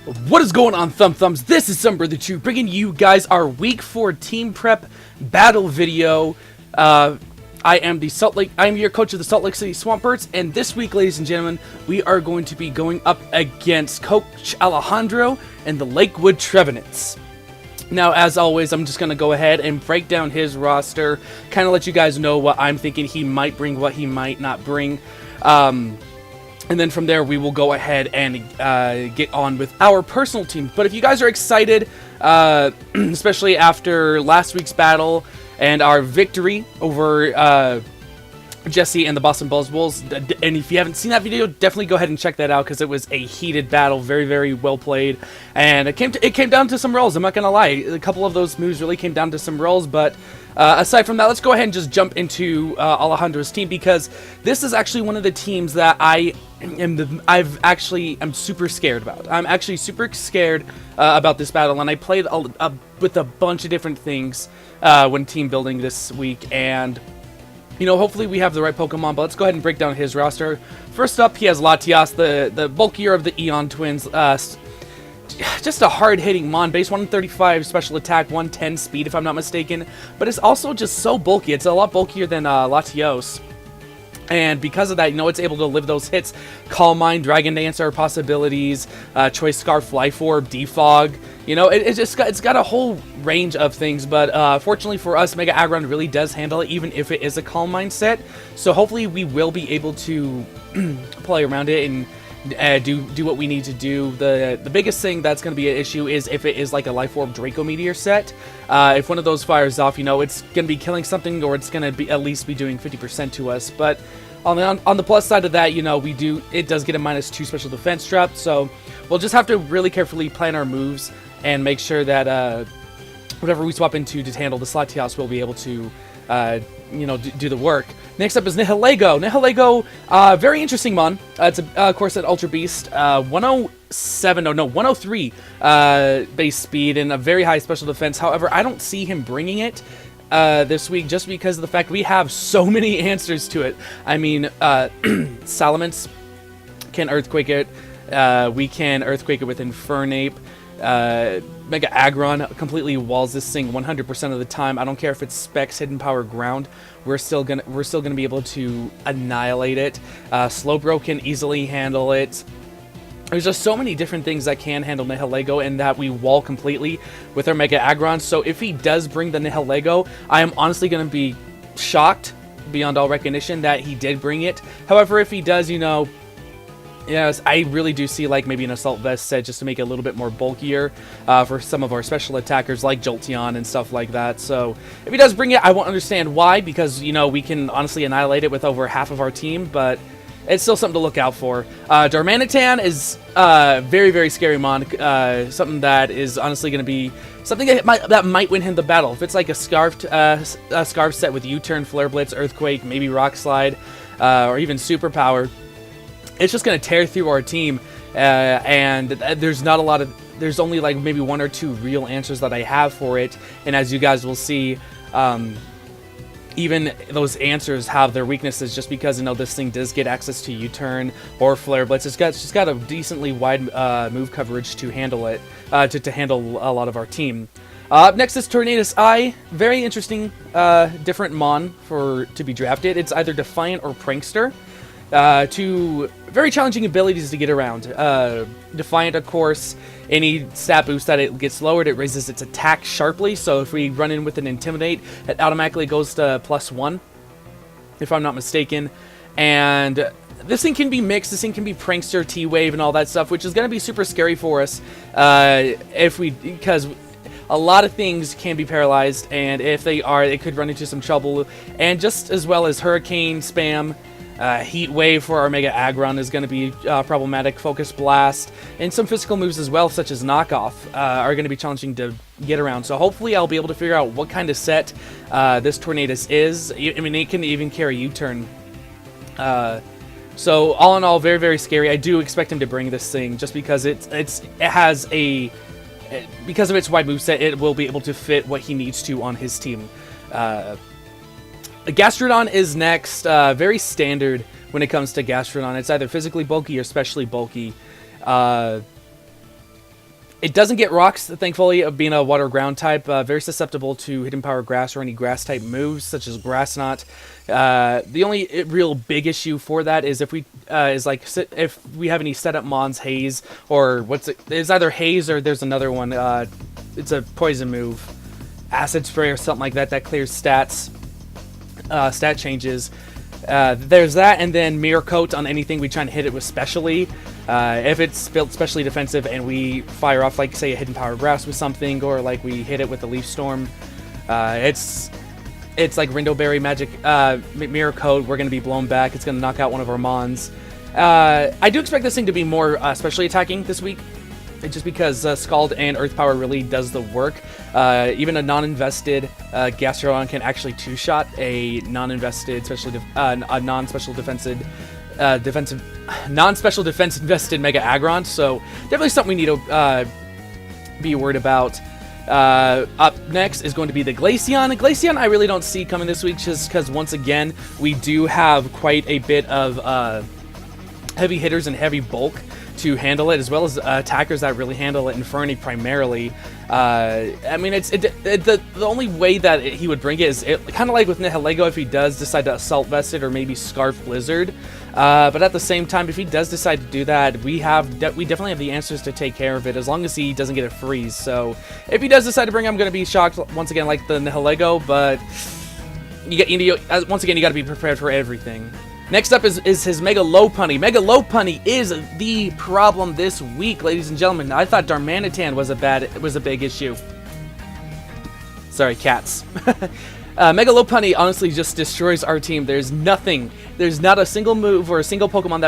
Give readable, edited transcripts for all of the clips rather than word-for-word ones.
What is going on, Thumbs? This is Brother2 bringing you guys our week 4 team prep battle video. I am your coach of the Salt Lake City Swampbirds, and this week, ladies and gentlemen, we are going to be going up against Coach Alejandro and the Lakewood Trevenants. Now, as always, I'm just going to go ahead and break down his roster, kind of let you guys know what I'm thinking he might bring, what he might not bring. And then from there, we will go ahead and get on with our personal team. But if you guys are excited, especially after last week's battle and our victory over Jesse and the Boston Bulls, and if you haven't seen that video, definitely go ahead and check that out because it was a heated battle, very, very well played, and it came down to some rolls. I'm not gonna lie, a couple of those moves really came down to some rolls, but aside from that, let's go ahead and just jump into Alejandro's team, because this is actually one of the teams that I'm super scared about. I'm actually super scared about this battle, and I played with a bunch of different things when team building this week, and you know, hopefully we have the right Pokemon, but let's go ahead and break down his roster. First up, he has Latias, the bulkier of the Eon twins. Just a hard-hitting Mon, base 135 special attack, 110 speed if I'm not mistaken, but it's also just so bulky. It's a lot bulkier than Latios. And because of that, you know, it's able to live those hits. Calm Mind, Dragon Dance are possibilities. Choice Scarf, Life Orb, Defog. You know, it's got a whole range of things. But fortunately for us, Mega Aggron really does handle it, even if it is a Calm Mind set. So hopefully we will be able to play around it and do what we need to do. The biggest thing that's going to be an issue is if it is like a Life Orb Draco Meteor set. If one of those fires off, you know, it's going to be killing something, or it's going to be at least be doing 50% to us. But on the plus side of that, you know, it does get a -2 special defense trap, so we'll just have to really carefully plan our moves and make sure that whatever we swap into to handle the Latias will be able to you know, do the work. Next up is Nihilego. Nihilego, very interesting Mon. It's of course an Ultra Beast, 103 base speed and a very high special defense. However, I don't see him bringing it this week, just because of the fact we have so many answers to it. I mean, Salamence can Earthquake it. We can Earthquake it with Infernape. Mega Aggron completely walls this thing 100% of the time. I don't care if it's Specs, Hidden Power, Ground. We're still gonna be able to annihilate it. Slowbro can easily handle it. There's just so many different things that can handle Nihilego, and that we wall completely with our Mega Aggron. So if he does bring the Nihilego, I am honestly going to be shocked beyond all recognition that he did bring it. However, if he does, you know, yes, I really do see like maybe an Assault Vest set just to make it a little bit more bulkier for some of our special attackers like Jolteon and stuff like that. So if he does bring it, I won't understand why, because, you know, we can honestly annihilate it with over half of our team, but it's still something to look out for. Darmanitan is very, very scary Mon. Something that is honestly going to be something that might win him the battle. If it's like a Scarf set with U-Turn, Flare Blitz, Earthquake, maybe Rock Slide, or even Superpower, it's just going to tear through our team. And there's not a lot of... There's only like maybe 1 or 2 real answers that I have for it. And as you guys will see, even those answers have their weaknesses, just because, you know, this thing does get access to U-Turn or Flare Blitz. It's just got a decently wide move coverage to handle it, to handle a lot of our team. Up next is Tornadus Eye. Very interesting, different Mon to be drafted. It's either Defiant or Prankster. Two very challenging abilities to get around. Defiant, of course, any stat boost that it gets lowered, it raises its attack sharply. So if we run in with an Intimidate, it automatically goes to +1, if I'm not mistaken. And this thing can be mixed. This thing can be Prankster, T-Wave, and all that stuff, which is going to be super scary for us because a lot of things can be paralyzed, and if they are, it could run into some trouble. And just as well as Hurricane Spam, Heat Wave for our Mega Aggron is going to be problematic. Focus Blast and some physical moves as well, such as Knockoff, are going to be challenging to get around. So hopefully I'll be able to figure out what kind of set this Tornadus is. I mean, it can even carry U-Turn. So all in all, very, very scary. I do expect him to bring this thing just because it has a... Because of its wide moveset, it will be able to fit what he needs to on his team. Gastrodon is next. Very standard when it comes to Gastrodon. It's either physically bulky or specially bulky. It doesn't get rocks, thankfully, of being a water ground type. Very susceptible to hidden power grass or any grass type moves, such as grass knot. The only real big issue for that is if we if we have any setup mons, haze, or it's either haze or there's another one. It's a poison move, acid spray or something like that that clears stats, stat changes. There's that, and then mirror coat on anything we try and hit it with specially. If it's built specially defensive and we fire off, like, say, a hidden power grass with something, or like we hit it with a leaf storm, it's like Rindoberry magic mirror coat. We're going to be blown back. It's going to knock out one of our mons. I do expect this thing to be more specially attacking this week, just because Scald and Earth Power really does the work. Even a non-invested Gastrodon can actually two-shot a non-invested, a non-special defensive non-special defense invested Mega Aggron, so definitely something we need to be worried about. Up next is going to be the Glaceon. Glaceon I really don't see coming this week, just because once again we do have quite a bit of heavy hitters and heavy bulk to handle it, as well as attackers that really handle it, Inferni primarily. I mean, the only way that he would bring it is kind of like with Nihilego if he does decide to Assault Vest it or maybe Scarf Blizzard. But at the same time, if he does decide to do that, we definitely have the answers to take care of it, as long as he doesn't get a freeze. So if he does decide to bring it, I'm going to be shocked once again like the Nihilego, but once again, you got to be prepared for everything. Next up is his Mega Lopunny. Mega Lopunny is the problem this week, ladies and gentlemen. I thought Darmanitan was a big issue. Sorry, cats. Mega Lopunny honestly just destroys our team. There's not a single move or a single Pokemon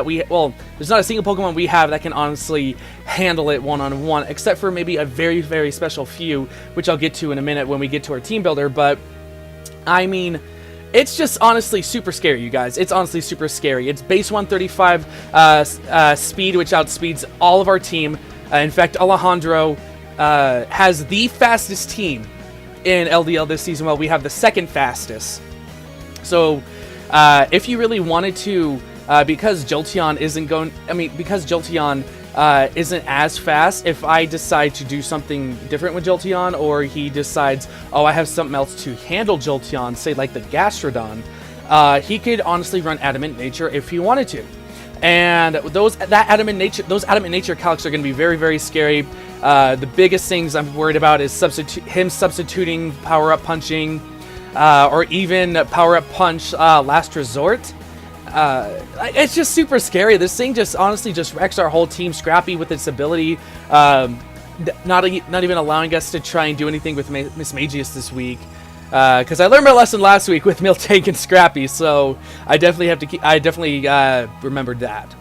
there's not a single Pokemon we have that can honestly handle it one-on-one, except for maybe a very, very special few, which I'll get to in a minute when we get to our team builder. But I mean, it's just honestly super scary, you guys. It's honestly super scary. It's base 135 speed, which outspeeds all of our team. In fact, Alejandro has the fastest team in LDL this season, while we have the second fastest. So if you really wanted to, because Jolteon isn't as fast, if I decide to do something different with Jolteon, or he decides, oh, I have something else to handle Jolteon, say like the Gastrodon, he could honestly run Adamant Nature if he wanted to. And those Adamant Nature calcs are going to be very, very scary. The biggest things I'm worried about is him substituting Power-Up Punching, or even Power-Up Punch Last Resort. It's just super scary. This thing just honestly just wrecks our whole team. Scrappy with its ability, not even allowing us to try and do anything with Miss Magius this week. Because I learned my lesson last week with Miltank and Scrappy, so I definitely remembered that.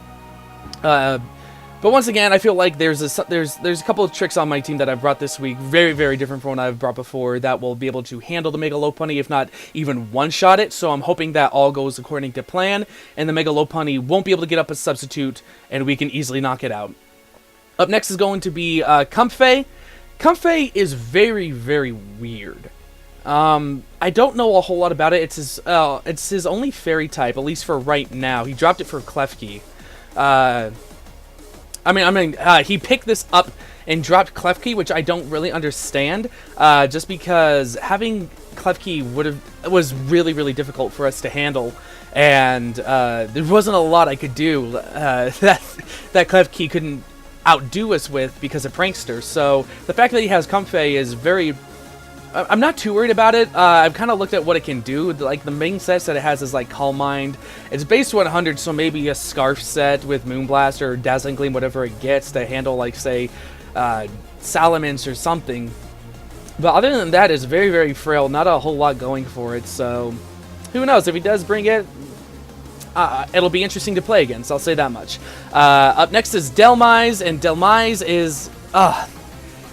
But once again, I feel like there's a couple of tricks on my team that I've brought this week, very, very different from what I've brought before, that will be able to handle the Mega Lopunny, if not even one-shot it. So I'm hoping that all goes according to plan, and the Mega Lopunny won't be able to get up a substitute, and we can easily knock it out. Up next is going to be Comfey. Comfey is very, very weird. I don't know a whole lot about it. It's his only fairy type, at least for right now. He dropped it for Klefki. He picked this up and dropped Klefki, which I don't really understand, just because having Klefki was really, really difficult for us to handle, and there wasn't a lot I could do that Klefki couldn't outdo us with because of Prankster. So the fact that he has Comfey is very... I'm not too worried about it. I've kind of looked at what it can do. Like, the main sets that it has is like Calm Mind. It's base 100, so maybe a Scarf set with Moonblast or Dazzling Gleam, whatever it gets to handle, like, say, Salamence or something. But other than that, it's very, very frail. Not a whole lot going for it. So who knows? If he does bring it, it'll be interesting to play against. I'll say that much. Up next is Delmise, and Delmise is...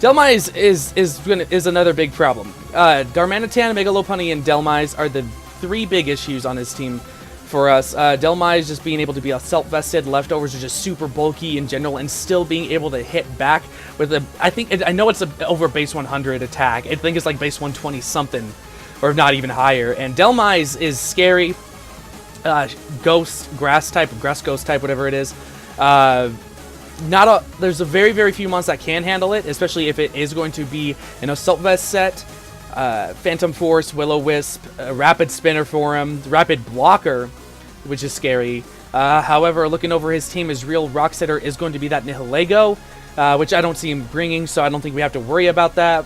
Delmise is another big problem. Darmanitan, Mega Lopunny, and Delmise are the three big issues on his team for us. Delmise just being able to be Assault Vested, leftovers are just super bulky in general, and still being able to hit back with I know it's over base 100 attack. I think it's like base 120 something, or not even higher. And Delmise is scary. Ghost, grass type, grass ghost type, whatever it is. there's a very, very few mons that can handle it, especially if it is going to be an Assault Vest set. Phantom Force, Will-O-Wisp, Rapid Spinner for him, Rapid Blocker, which is scary. However, looking over his team, his real rock setter is going to be that Nihilego, which I don't see him bringing, so I don't think we have to worry about that.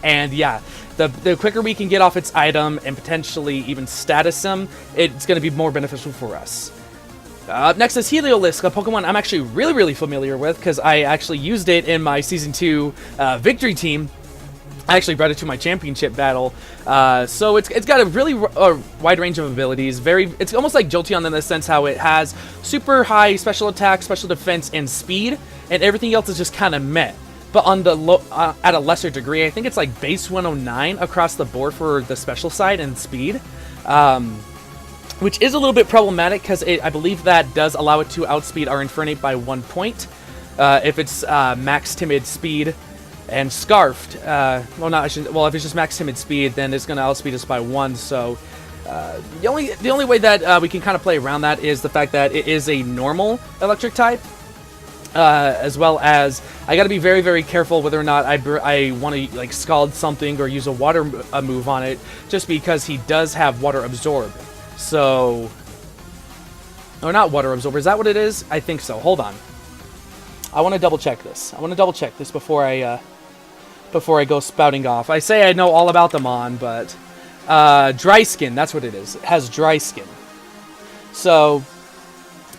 And yeah, the quicker we can get off its item and potentially even status him, it's going to be more beneficial for us. Up next is Heliolisk, a Pokemon I'm actually really, really familiar with because I actually used it in my Season 2 victory team. I actually brought it to my championship battle, so it's got a really wide range of abilities. It's almost like Jolteon in the sense how it has super high special attack, special defense, and speed, and everything else is just kind of meh. But on the at a lesser degree, I think it's like base 109 across the board for the special side and speed, which is a little bit problematic because I believe that does allow it to outspeed our Infernape by 1 point if it's max timid speed. And Scarfed, if it's just max timid speed, then it's going to outspeed us by 1. So the only way that we can kind of play around that is the fact that it is a normal electric type, as well as I got to be very, very careful whether or not I want to like Scald something or use a water move on it, just because he does have Water Absorb. So, or not Water Absorb. Is that what it is? I think so. Hold on. I want to double check this. Before I go spouting off. I say I know all about the Mon, but Dry Skin, that's what it is. It has Dry Skin. So,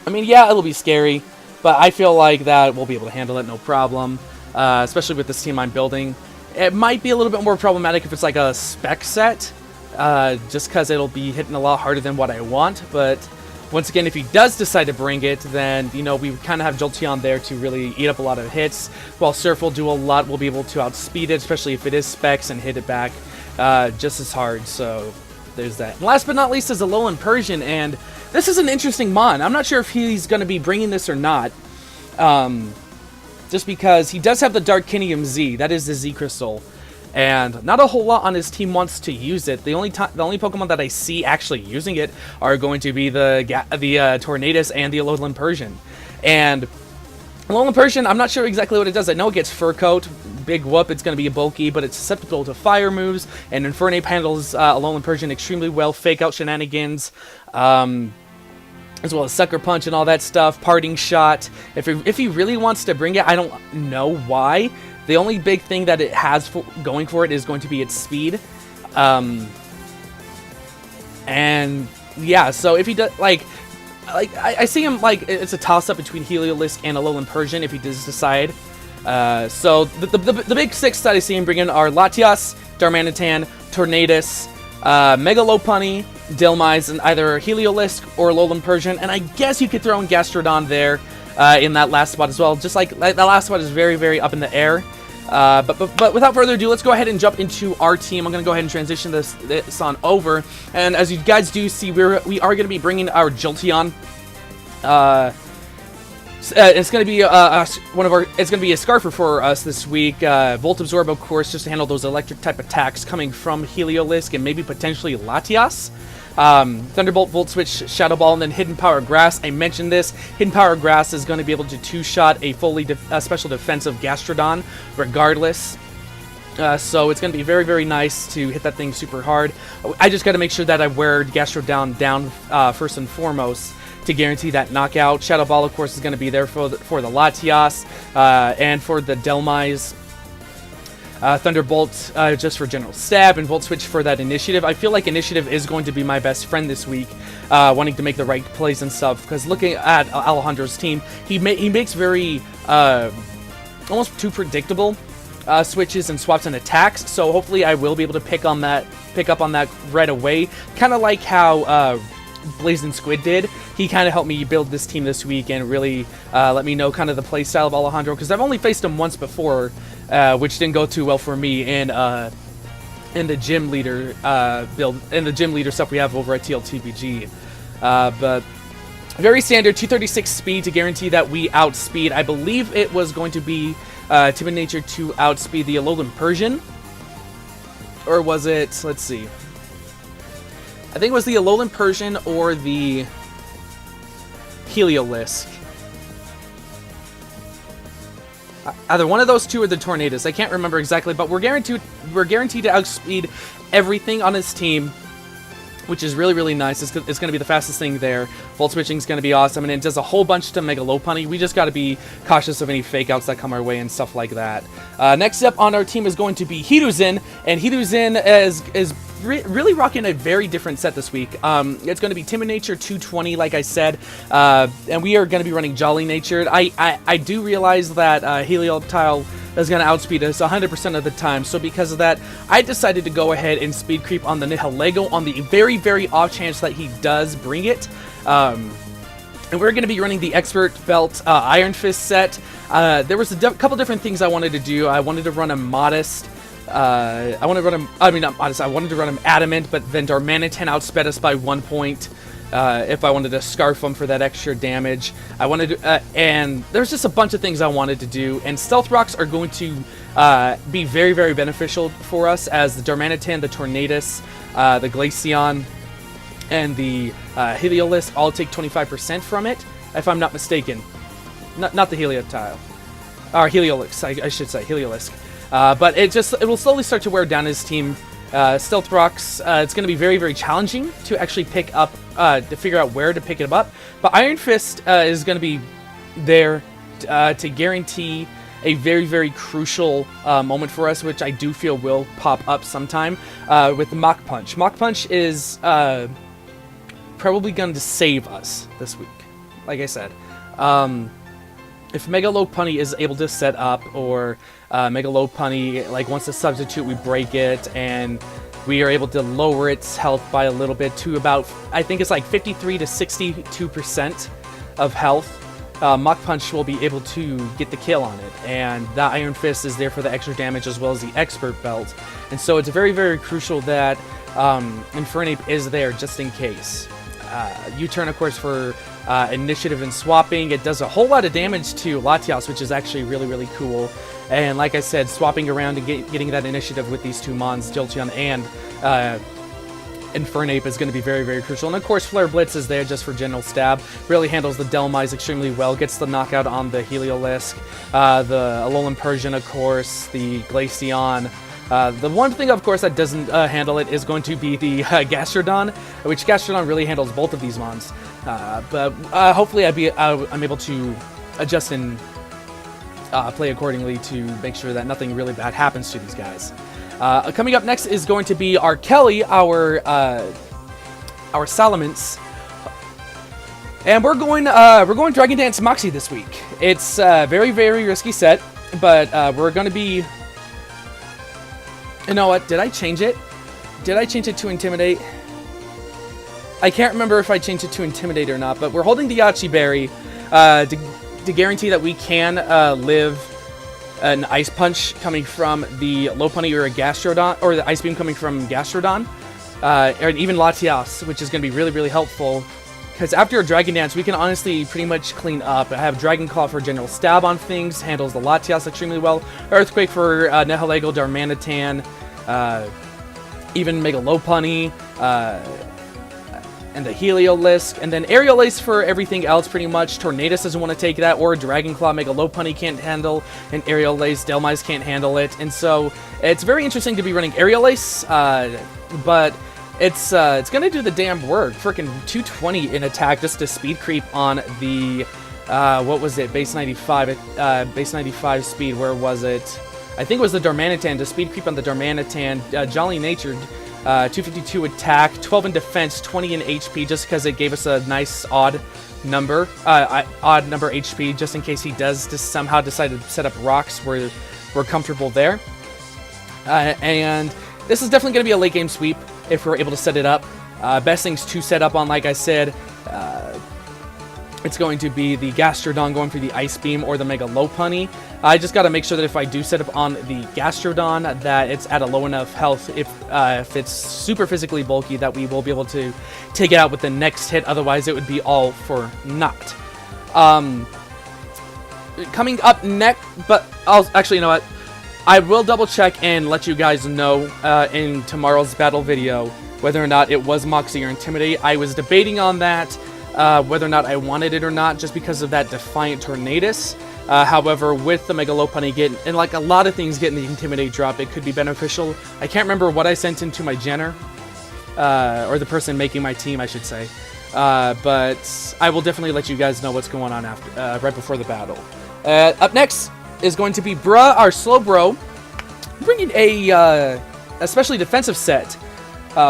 I mean, yeah, it'll be scary, but I feel like that we'll be able to handle it, no problem, especially with this team I'm building. It might be a little bit more problematic if it's like a spec set, just because it'll be hitting a lot harder than what I want, but once again, if he does decide to bring it, then, you know, we kind of have Jolteon there to really eat up a lot of hits, while Surf will do a lot. We'll be able to outspeed it, especially if it is specs, and hit it back just as hard, so there's that. And last but not least is Alolan Persian, and this is an interesting Mon. I'm not sure if he's going to be bringing this or not, just because he does have the Darkinium Z, that is the Z Crystal, and not a whole lot on his team wants to use it. The only Pokemon that I see actually using it are going to be the Tornadus and the Alolan Persian. And Alolan Persian, I'm not sure exactly what it does. I know it gets Fur Coat, big whoop, it's going to be bulky, but it's susceptible to fire moves, and Infernape handles Alolan Persian extremely well, Fake Out shenanigans, as well as Sucker Punch and all that stuff, Parting Shot. If he really wants to bring it, I don't know why. The only big thing that it has going for it is going to be its speed. And yeah, so if he does, like I see him, like, it's a toss-up between Heliolisk and Alolan Persian if he does decide. So the big six that I see him bring in are Latias, Darmanitan, Tornadus, Mega Lopunny, Dilmize, and either Heliolisk or Alolan Persian. And I guess you could throw in Gastrodon there in that last spot as well. Just like that last spot is very, very up in the air. But without further ado, let's go ahead and jump into our team. I'm going to go ahead and transition this on over. And as you guys do see, we are going to be bringing our Jolteon. It's going to be it's going to be a Scarfer for us this week. Volt Absorb, of course, just to handle those electric type attacks coming from Heliolisk and maybe potentially Latias. Thunderbolt, Volt Switch, Shadow Ball, and then Hidden Power Grass. I mentioned this. Hidden Power Grass is going to be able to two-shot a fully special defensive Gastrodon regardless. So it's going to be very, very nice to hit that thing super hard. I just got to make sure that I wear Gastrodon down first and foremost to guarantee that knockout. Shadow Ball, of course, is going to be there for the Latias and for the Delmize. Thunderbolt just for general stab, and Volt Switch for that initiative. I feel like initiative is going to be my best friend this week, wanting to make the right plays and stuff, because looking at Alejandro's team, he makes very almost too predictable switches and swaps and attacks, so hopefully I will be able to pick up on that right away, kind of like how Blazing Squid did. He kind of helped me build this team this week and really let me know kind of the play style of Alejandro, because I've only faced him once before, which didn't go too well for me in the gym leader build, in the gym leader stuff we have over at TLTVG. But very standard 236 speed to guarantee that we outspeed. I believe it was going to be Timid Nature to outspeed the Alolan Persian, or was it? Let's see. I think it was the Alolan Persian or the Heliolisk. Either one of those two or the Tornadoes. I can't remember exactly, but we're guaranteed to outspeed everything on his team, which is really, really nice. It's going to be the fastest thing there. Volt switching is going to be awesome, and it does a whole bunch to Mega Lopunny. We just got to be cautious of any fake outs that come our way and stuff like that. Next up on our team is going to be Hiruzin, and Hiruzin is really rocking a very different set this week. It's going to be Timid Nature 220, like I said, and we are going to be running Jolly Natured. I do realize that Helioptile is going to outspeed us 100% of the time, so because of that, I decided to go ahead and speed creep on the Nihilego on the very, very off chance that he does bring it. And we're going to be running the Expert Belt Iron Fist set. There was a couple different things I wanted to do. I wanted to run a Modest. I wanted to run him Adamant, but then Darmanitan outsped us by 1 point. If I wanted to Scarf him for that extra damage, I wanted to, and there's just a bunch of things I wanted to do. And Stealth Rocks are going to be very, very beneficial for us, as the Darmanitan, the Tornadus, the Glaceon, and the Heliolisk all take 25% from it, if I'm not mistaken. Not the Helioptile, or Heliolisk, I should say Heliolisk. But it will slowly start to wear down his team. Stealth Rocks, it's going to be very, very challenging to actually pick up, to figure out where to pick it up. But Iron Fist is going to be there to guarantee a very, very crucial moment for us, which I do feel will pop up sometime with the Mach Punch. Mach Punch is probably going to save us this week, like I said. If Mega Lopunny is able to set up, or Mega Lopunny, like, wants to substitute, we break it, and we are able to lower its health by a little bit to about, I think it's like 53 to 62% of health, Mach Punch will be able to get the kill on it, and the Iron Fist is there for the extra damage as well as the Expert Belt. And so it's very, very crucial that Infernape is there just in case. U-turn, of course, for initiative and swapping. It does a whole lot of damage to Latias, which is actually really, really cool. And like I said, swapping around and getting that initiative with these two Mons, Jolteon and Infernape, is going to be very, very crucial. And of course, Flare Blitz is there just for general stab. Really handles the Delmise extremely well. Gets the knockout on the Heliolisk, the Alolan Persian, of course, the Glaceon. The one thing, of course, that doesn't handle it is going to be the Gastrodon, which Gastrodon really handles both of these Mons. But hopefully I'm able to adjust and play accordingly to make sure that nothing really bad happens to these guys. Coming up next is going to be our Kelly, our Salamence. And we're going Dragon Dance Moxie this week. It's a very, very risky set, but we're going to be... You know what? Did I change it? Did I change it to Intimidate? I can't remember if I changed it to Intimidate or not, but we're holding the Yachi Berry to guarantee that we can live an Ice Punch coming from the Lopunny or a Gastrodon, or the Ice Beam coming from Gastrodon, or even Latias, which is going to be really, really helpful. Because after a Dragon Dance, we can honestly pretty much clean up. I have Dragon Claw for general stab on things, handles the Latias extremely well. Earthquake for Nihilego, Darmanitan, even Mega Lopunny, and the Heliolisk. And then Aerial Ace for everything else, pretty much. Tornadus doesn't want to take that, or Dragon Claw, Mega Lopunny can't handle, and Aerial Ace, Delmise can't handle it. And so it's very interesting to be running Aerial Ace, but... It's going to do the damn work. Freaking 220 in attack just to speed creep on the, what was it, base 95, base 95 speed, where was it? I think it was the Darmanitan, to speed creep on the Darmanitan, Jolly Natured, 252 attack, 12 in defense, 20 in HP, just because it gave us a nice odd number HP, just in case he does just somehow decide to set up rocks. We're comfortable there. And this is definitely going to be a late game sweep if we're able to set it up. Best things to set up on, like I said, it's going to be the Gastrodon going for the Ice Beam or the Mega Lopunny. I just got to make sure that if I do set up on the Gastrodon, that it's at a low enough health, if it's super physically bulky, that we will be able to take it out with the next hit. Otherwise, it would be all for naught. Coming up next, but actually, you know what? I will double check and let you guys know in tomorrow's battle video whether or not it was Moxie or Intimidate. I was debating on that, whether or not I wanted it or not, just because of that Defiant Tornadus. However, with the Mega Lopunny getting, and like a lot of things getting the Intimidate drop, it could be beneficial. I can't remember what I sent into my Jenner, or the person making my team, I should say. But I will definitely let you guys know what's going on after, right before the battle. Up next is going to be Bruh, our Slowbro, bringing a especially defensive set.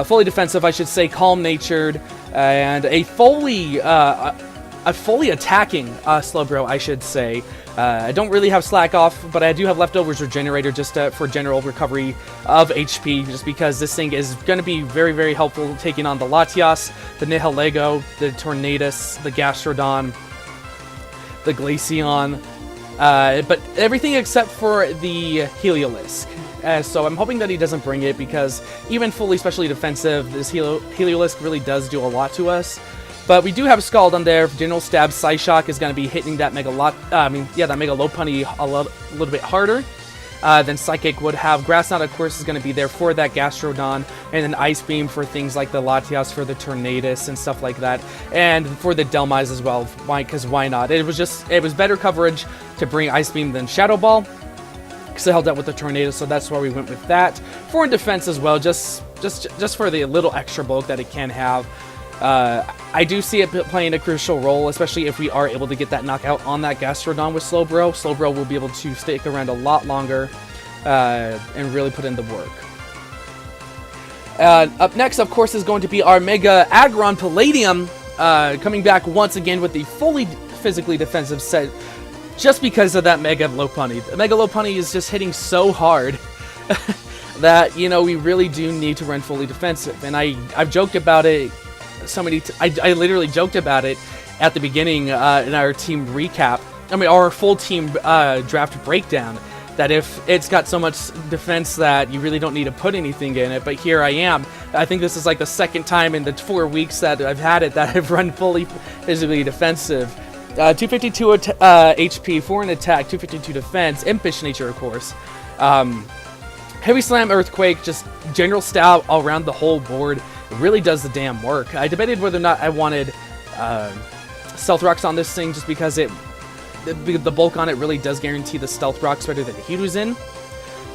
Fully defensive, I should say, calm-natured, and a fully attacking Slowbro, I should say. I don't really have Slack Off, but I do have Leftovers Regenerator just for general recovery of HP, just because this thing is going to be very, very helpful taking on the Latias, the Nihilego, the Tornadus, the Gastrodon, the Glaceon, but everything except for the Heliolisk. So I'm hoping that he doesn't bring it, because even fully specially defensive, this Heliolisk really does do a lot to us. But we do have Scald on there. General Stab, Psyshock is going to be hitting that Mega Lopunny a little bit harder than Psychic would have. Grass Knot, of course, is going to be there for that Gastrodon, and then Ice Beam for things like the Latias, for the Tornadus and stuff like that, and for the Delmise as well. Why? Because why not? It was better coverage to bring Ice Beam than Shadow Ball, because it held out with the Tornado, so that's why we went with that. For in defense as well, just for the little extra bulk that it can have. I do see it playing a crucial role, especially if we are able to get that knockout on that Gastrodon with Slowbro. Slowbro will be able to stick around a lot longer and really put in the work. Up next, of course, is going to be our Mega Aggron Palladium, coming back once again with the fully physically defensive set, just because of that Mega Lopunny. The Mega Lopunny is just hitting so hard that, you know, we really do need to run fully defensive. And I've joked about it so many I literally joked about it at the beginning in our team recap. I mean, our full team draft breakdown, that if it's got so much defense that you really don't need to put anything in it. But here I am. I think this is like the second time in the 4 weeks that I've had it that I've run fully physically defensive. 252 HP, 4 in attack, 252 defense, impish nature, of course. Heavy Slam, Earthquake, just general stab all around the whole board. It really does the damn work. I debated whether or not I wanted Stealth Rocks on this thing, just because the bulk on it really does guarantee the Stealth Rocks better than Hiruzen.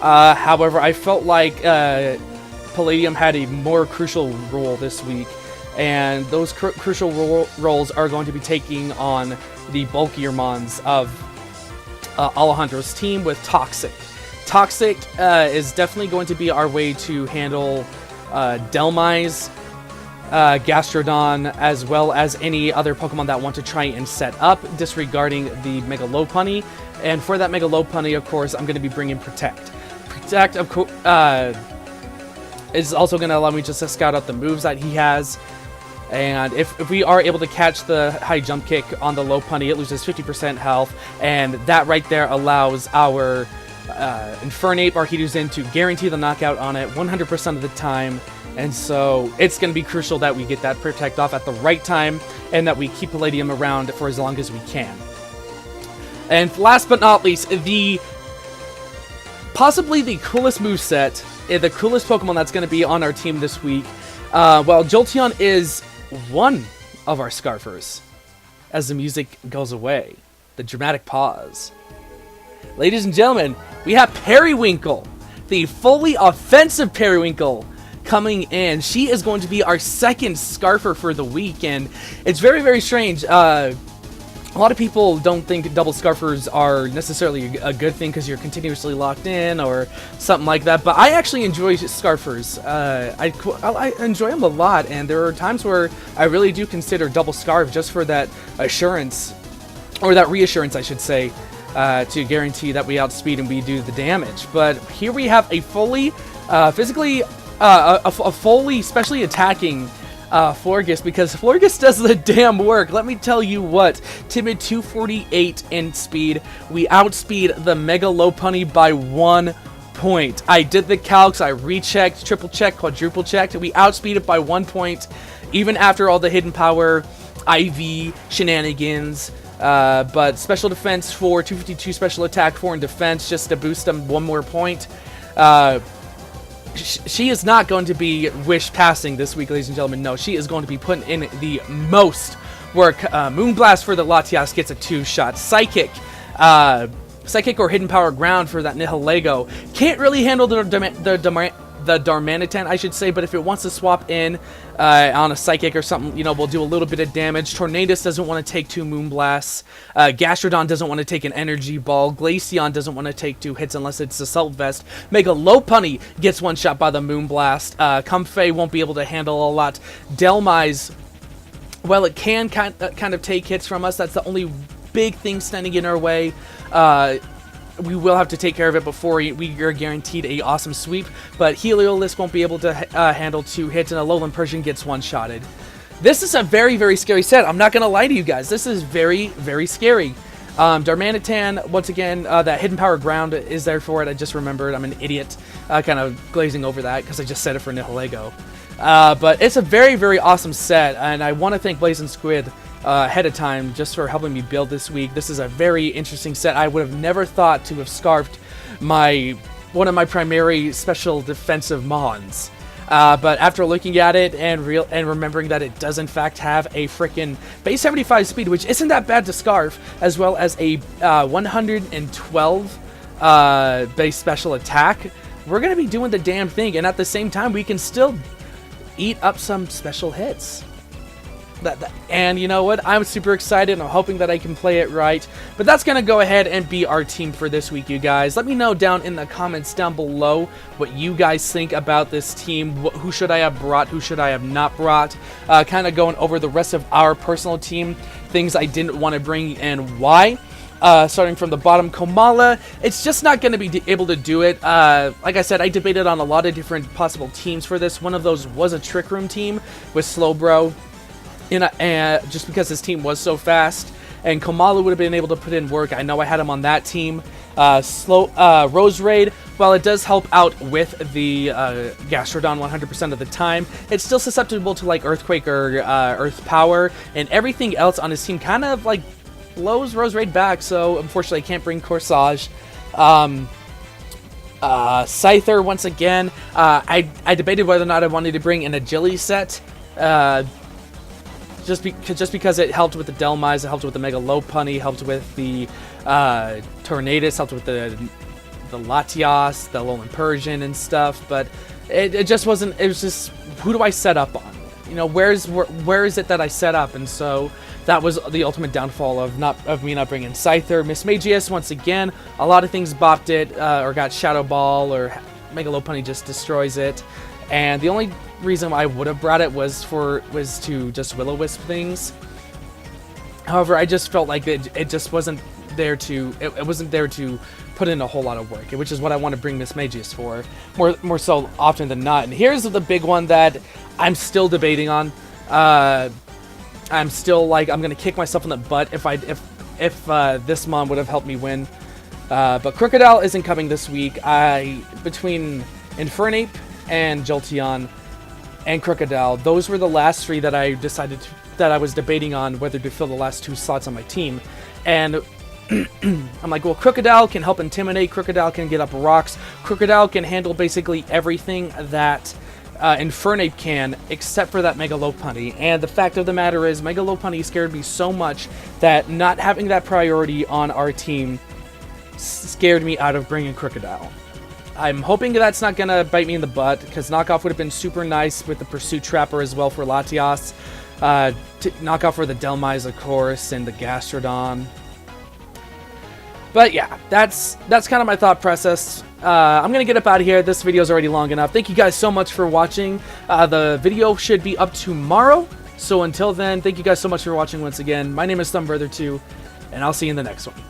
However, I felt like Palladium had a more crucial role this week, and those crucial roles are going to be taking on the bulkier mons of Alejandro's team with Toxic. Toxic is definitely going to be our way to handle Delmise, Gastrodon, as well as any other Pokemon that want to try and set up, disregarding the Mega Lopunny. And for that Mega Lopunny, of course, I'm going to be bringing Protect. Protect, of course, is also going to allow me just to scout out the moves that he has. And if we are able to catch the high jump kick on the Lopunny, it loses 50% health, and that right there allows our Infernape, our Hiruzen, to guarantee the knockout on it 100% of the time. And so it's going to be crucial that we get that Protect off at the right time, and that we keep Palladium around for as long as we can. And last but not least, possibly the coolest moveset, the coolest Pokemon that's going to be on our team this week. Well, Jolteon is one of our Scarfers. As the music goes away, the dramatic pause. Ladies and gentlemen, we have Periwinkle, the fully offensive Periwinkle, coming in. She is going to be our second Scarfer for the week, and it's very, very strange. A lot of people don't think double Scarfers are necessarily a good thing because you're continuously locked in or something like that, but I actually enjoy Scarfers. I enjoy them a lot, and there are times where I really do consider double Scarf just for that assurance, or that reassurance, I should say, to guarantee that we outspeed and we do the damage. But here we have a fully fully specially attacking Florges, because Florges does the damn work. Let me tell you what, timid 248 in speed. We outspeed the Mega Lopunny by 1 point. I did the calcs, I rechecked, triple checked, quadruple checked. We outspeed it by 1 point, even after all the hidden power, IV shenanigans. But special defense for 252, special attack 4 in defense, just to boost them 1 more point. She is not going to be wish passing this week, ladies and gentlemen. No, she is going to be putting in the most work. Moonblast for the Latias gets a 2-shot. Psychic Psychic or Hidden Power Ground for that Nihilego. Can't really handle the Darmanitan, I should say, but if it wants to swap in on a Psychic or something, you know, we'll do a little bit of damage. Tornadus doesn't want to take 2 Moonblasts. Gastrodon doesn't want to take an Energy Ball. Glaceon doesn't want to take 2 hits unless it's Assault Vest. Mega Lopunny gets 1 shot by the Moonblast. Comfey won't be able to handle a lot. Delmise, well, it can kind of take hits from us. That's the only big thing standing in our way. We will have to take care of it before we are guaranteed a awesome sweep, but Heliolisk won't be able to handle 2 hits, and Alolan Persian gets 1-shotted. This is a very, very scary set. I'm not going to lie to you guys. This is very, very scary. Darmanitan, once again, that Hidden Power Ground is there for it. I just remembered. I'm an idiot, kind of glazing over that because I just said it for Nihilego. But it's a very, very awesome set, and I want to thank Blazing Squid ahead of time just for helping me build this week. This is a very interesting set. I would have never thought to have scarfed one of my primary special defensive Mons. But after looking at it and remembering that it does in fact have a freaking base 75 speed, which isn't that bad to scarf, as well as a 112 base special attack, we're going to be doing the damn thing. And at the same time, we can still eat up some special hits. And you know what? I'm super excited, and I'm hoping that I can play it right. But that's going to go ahead and be our team for this week, you guys. Let me know down in the comments down below what you guys think about this team. Who should I have brought? Who should I have not brought? Kind of going over the rest of our personal team. Things I didn't want to bring and why. Starting from the bottom, Komala, it's just not going to be able to do it. Like I said, I debated on a lot of different possible teams for this. One of those was a Trick Room team with Slowbro. Just because his team was so fast, and Komala would have been able to put in work. I know I had him on that team. Rose Raid, while it does help out with the Gastrodon 100% of the time, it's still susceptible to like Earthquake or Earth Power, and everything else on his team kind of like blows Rose Raid back, so unfortunately I can't bring Corsage. Scyther, once again, I debated whether or not I wanted to bring an Agility set. Just because it helped with the Delmise, it helped with the Mega Lopunny, helped with the Tornadus, helped with the Latias, the Alolan Persian and stuff, but it just wasn't. It was just, who do I set up on? You know, where is it that I set up? And so that was the ultimate downfall of me not bringing Scyther. Mismagius, once again, a lot of things bopped it or got Shadow Ball, or Mega Lopunny just destroys it. And the only reason I would have brought it was to just Will-O-Wisp things. However, I just felt like it just wasn't there to it wasn't there to put in a whole lot of work, which is what I want to bring Mismagius for more so often than not. And here's the big one that I'm still debating on. I'm still like, I'm gonna kick myself in the butt if this Mon would have helped me win. But Crocodile isn't coming this week. Between Infernape and Jolteon and Crocodile, those were the last 3 that I decided that I was debating on whether to fill the last 2 slots on my team. And I'm like, well, Crocodile can help intimidate, Crocodile can get up rocks, Crocodile can handle basically everything that Infernape can, except for that Mega Lopunny. And the fact of the matter is, Mega Lopunny scared me so much that not having that priority on our team scared me out of bringing Crocodile. I'm hoping that's not going to bite me in the butt, because knockoff would have been super nice with the Pursuit Trapper as well for Latias. Knockoff for the Delmise, of course, and the Gastrodon. But yeah, that's kind of my thought process. I'm going to get up out of here. This video is already long enough. Thank you guys so much for watching. The video should be up tomorrow. So until then, thank you guys so much for watching once again. My name is Thumbbrother2, and I'll see you in the next one.